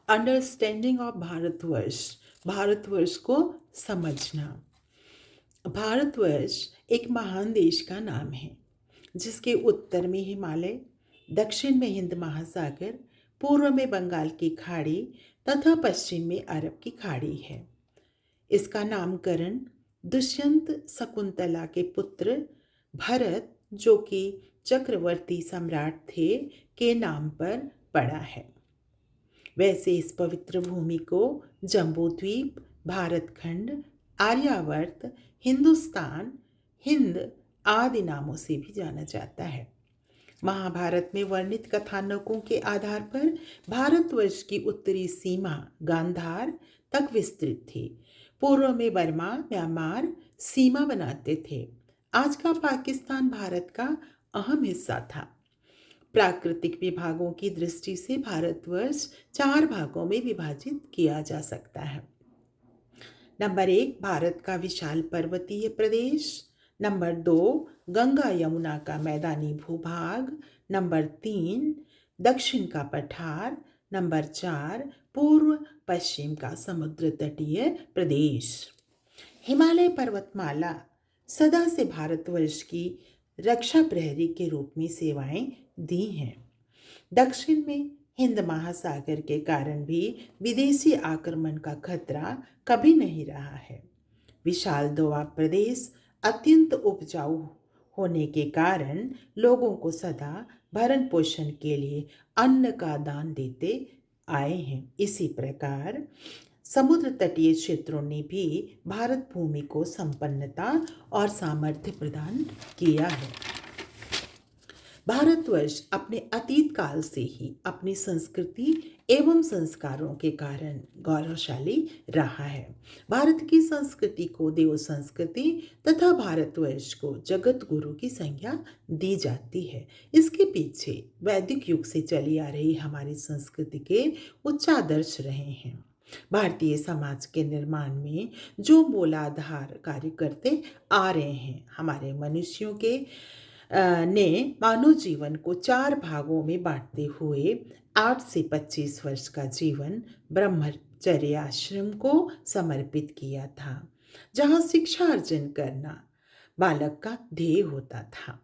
Understanding of Bharatvarsh, Bharatvarsh को समझना। भारतवर्ष एक महान देश का नाम है जिसके उत्तर में हिमालय, दक्षिण में हिंद महासागर, पूर्व में बंगाल की खाड़ी तथा पश्चिम में अरब की खाड़ी है। इसका नामकरण दुष्यंत शकुंतला के पुत्र भरत, जो कि चक्रवर्ती सम्राट थे, के नाम पर पड़ा है। वैसे इस पवित्र भूमि को जम्बूद्वीप, भारतखंड, आर्यावर्त, हिंदुस्तान, हिंद आदि नामों से भी जाना जाता है। महाभारत में वर्णित कथानकों के आधार पर भारतवर्ष की उत्तरी सीमा गांधार तक विस्तृत थी। पूर्व में बर्मा, म्यांमार सीमा बनाते थे। आज का पाकिस्तान भारत का अहम हिस्सा था। प्राकृतिक विभागों की दृष्टि से भारतवर्ष 4 भागों में विभाजित किया जा सकता है। नंबर 1, भारत का विशाल पर्वतीय प्रदेश। नंबर 2, गंगा यमुना का मैदानी भूभाग। नंबर 3, दक्षिण का पठार। नंबर 4, पूर्व पश्चिम का समुद्र तटीय प्रदेश। हिमालय पर्वतमाला सदा से भारतवर्ष की रक्षा प्रहरी के रूप में सेवाएं दी हैं। दक्षिण में हिंद महासागर के कारण भी विदेशी आक्रमण का खतरा कभी नहीं रहा है। विशाल दोआब प्रदेश अत्यंत उपजाऊ होने के कारण लोगों को सदा भरण पोषण के लिए अन्न का दान देते आए हैं। इसी प्रकार समुद्र तटीय क्षेत्रों ने भी भारत भूमि को संपन्नता और सामर्थ्य प्रदान किया है। भारतवर्ष अपने अतीत काल से ही अपनी संस्कृति एवं संस्कारों के कारण गौरवशाली रहा है। भारत की संस्कृति को देव संस्कृति तथा भारतवर्ष को जगत गुरु की संज्ञा दी जाती है। इसके पीछे वैदिक युग से चली आ रही हमारी संस्कृति के उच्च आदर्श रहे हैं। भारतीय समाज के निर्माण में जो मूलाधार कार्य करते आ रहे हैं, हमारे मनुष्यों के ने मानव जीवन को 4 भागों में बांटते हुए 8 से 25 वर्ष का जीवन ब्रह्मचर्य आश्रम को समर्पित किया था, जहां शिक्षा अर्जन करना बालक का ध्येय होता था।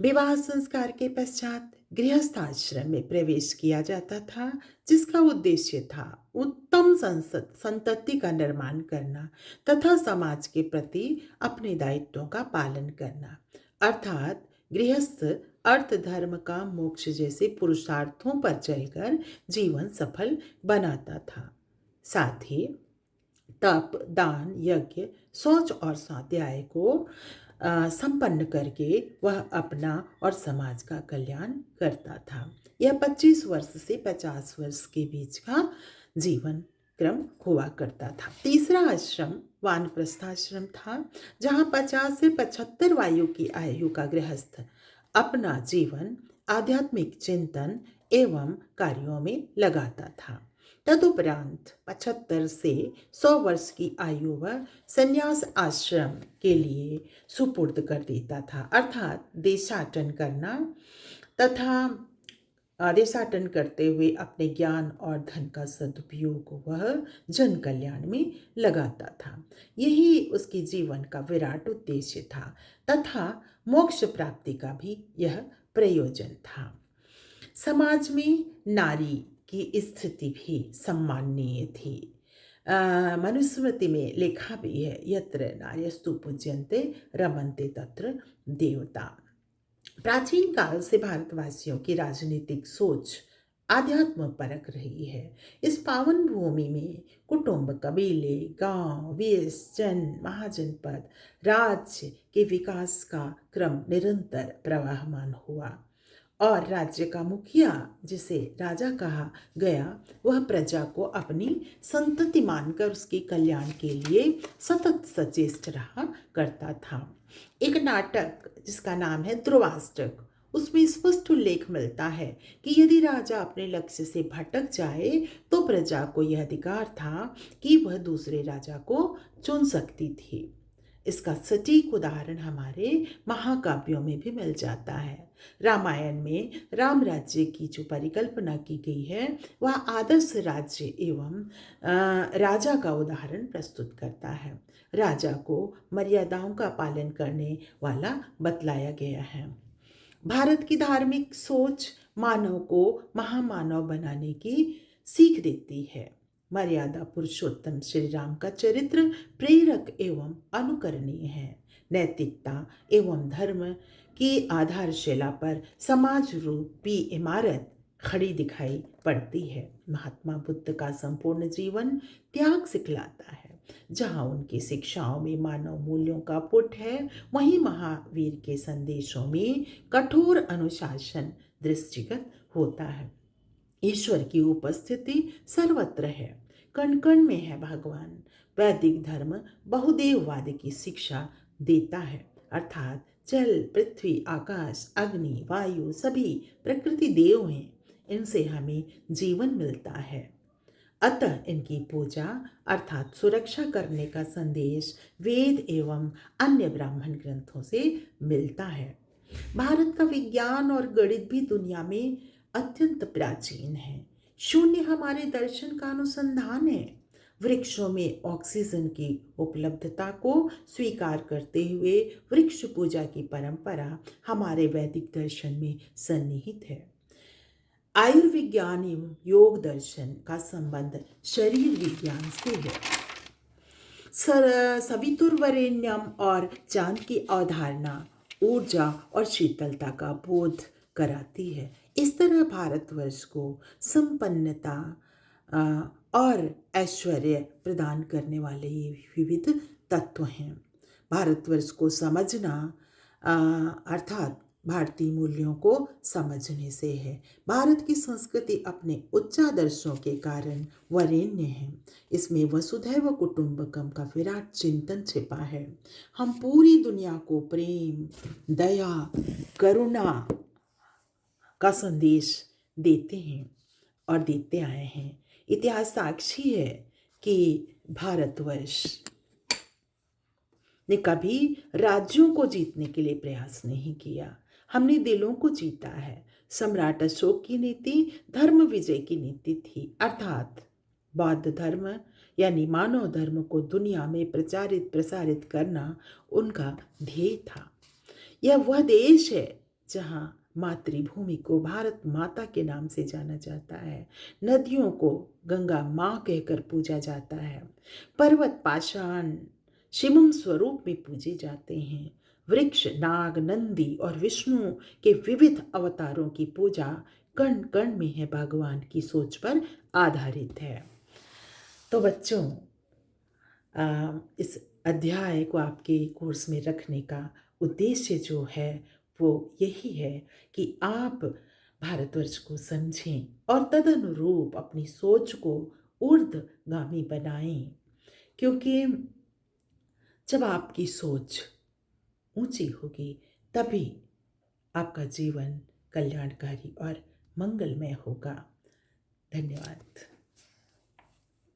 विवाह संस्कार के पश्चात गृहस्थ आश्रम में प्रवेश किया जाता था, जिसका उद्देश्य था उत्तम संतति का निर्माण करना तथा समाज के प्रति अपने दायित्वों का पालन करना। अर्थात गृहस्थ अर्थ, धर्म, काम, मोक्ष जैसे पुरुषार्थों पर चलकर जीवन सफल बनाता था। साथ ही तप, दान, यज्ञ, शौच और स्वाध्याय को संपन्न करके वह अपना और समाज का कल्याण करता था। यह 25 वर्ष से 50 वर्ष के बीच का जीवन क्रम हुआ करता था। तीसरा आश्रम वानप्रस्थाश्रम था, जहाँ 50 से 75 वायु की आयु का गृहस्थ अपना जीवन आध्यात्मिक चिंतन एवं कार्यों में लगाता था। तदुपरांत 75 से 100 वर्ष की आयु वह संन्यास आश्रम के लिए सुपुर्द कर देता था। अर्थात देशाटन करना तथा देशाटन करते हुए अपने ज्ञान और धन का सदुपयोग वह जन कल्याण में लगाता था। यही उसके जीवन का विराट उद्देश्य था तथा मोक्ष प्राप्ति का भी यह प्रयोजन था। समाज में नारी की स्थिति भी सम्माननीय थी। मनुस्मृति में लिखा भी है, यत्र नार्यस्तु पूज्यन्ते रमन्ते तत्र देवता। प्राचीन काल से भारतवासियों की राजनीतिक सोच आध्यात्म परक रही है। इस पावन भूमि में कुटुंब, कबीले, गांव, वेश, जन, महाजनपद, राज्य के विकास का क्रम निरंतर प्रवाहमान हुआ और राज्य का मुखिया, जिसे राजा कहा गया, वह प्रजा को अपनी संतति मानकर उसके कल्याण के लिए सतत सचेष्ट रहा करता था। एक नाटक जिसका नाम है ध्रुवाष्टक, उसमें स्पष्ट उल्लेख मिलता है कि यदि राजा अपने लक्ष्य से भटक जाए तो प्रजा को यह अधिकार था कि वह दूसरे राजा को चुन सकती थी। इसका सटीक उदाहरण हमारे महाकाव्यों में भी मिल जाता है। रामायण में राम राज्य की जो परिकल्पना की गई है वह आदर्श राज्य एवं राजा का उदाहरण प्रस्तुत करता है। राजा को मर्यादाओं का पालन करने वाला बतलाया गया है। भारत की धार्मिक सोच मानव को महामानव बनाने की सीख देती है। मर्यादा पुरुषोत्तम श्री राम का चरित्र प्रेरक एवं अनुकरणीय है। नैतिकता एवं धर्म की आधारशिला पर समाज रूपी इमारत खड़ी दिखाई पड़ती है। महात्मा बुद्ध का संपूर्ण जीवन त्याग सिखलाता है। जहाँ उनकी शिक्षाओं में मानव मूल्यों का पुट है, वहीं महावीर के संदेशों में कठोर अनुशासन दृष्टिगत होता है। ईश्वर की उपस्थिति सर्वत्र है, कण कण में है भगवान। वैदिक धर्म बहुदेववाद की शिक्षा देता है, अर्थात जल, पृथ्वी, आकाश, अग्नि, वायु सभी प्रकृति देव हैं। इनसे हमें जीवन मिलता है, अतः इनकी पूजा अर्थात सुरक्षा करने का संदेश वेद एवं अन्य ब्राह्मण ग्रंथों से मिलता है। भारत का विज्ञान और गणित भी दुनिया में अत्यंत प्राचीन है। शून्य हमारे दर्शन का अनुसंधान है। वृक्षों में ऑक्सीजन की उपलब्धता को स्वीकार करते हुए वृक्ष पूजा की परंपरा हमारे वैदिक दर्शन में सन्निहित है। आयुर्विज्ञान एवं योग दर्शन का संबंध शरीर विज्ञान से है। सवितुर्वरेण्यम और चांद की अवधारणा ऊर्जा और शीतलता का बोध कराती है। इस तरह भारतवर्ष को संपन्नता और ऐश्वर्य प्रदान करने वाले ये विविध तत्व हैं। भारतवर्ष को समझना अर्थात भारतीय मूल्यों को समझने से है। भारत की संस्कृति अपने उच्चादर्शों के कारण वरेण्य है। इसमें वसुधैव कुटुंबकम का विराट चिंतन छिपा है। हम पूरी दुनिया को प्रेम, दया, करुणा का संदेश देते हैं और देते आए हैं। इतिहास साक्षी है कि भारतवर्ष ने कभी राज्यों को जीतने के लिए प्रयास नहीं किया। हमने दिलों को जीता है। सम्राट अशोक की नीति धर्म विजय की नीति थी, अर्थात बौद्ध धर्म यानी मानव धर्म को दुनिया में प्रचारित प्रसारित करना उनका ध्येय था। यह वह देश है जहाँ मातृभूमि को भारत माता के नाम से जाना जाता है। नदियों को गंगा माँ कहकर पूजा जाता है। पर्वत पाषाण शिवम स्वरूप में पूजे जाते हैं। वृक्ष, नाग, नंदी और विष्णु के विविध अवतारों की पूजा कण कण में है भगवान की सोच पर आधारित है। तो बच्चों, इस अध्याय को आपके कोर्स में रखने का उद्देश्य जो है वो यही है कि आप भारतवर्ष को समझें और तदनुरूप अपनी सोच को ऊर्ध्वगामी बनाएं, क्योंकि जब आपकी सोच ऊंची होगी तभी आपका जीवन कल्याणकारी और मंगलमय होगा। धन्यवाद।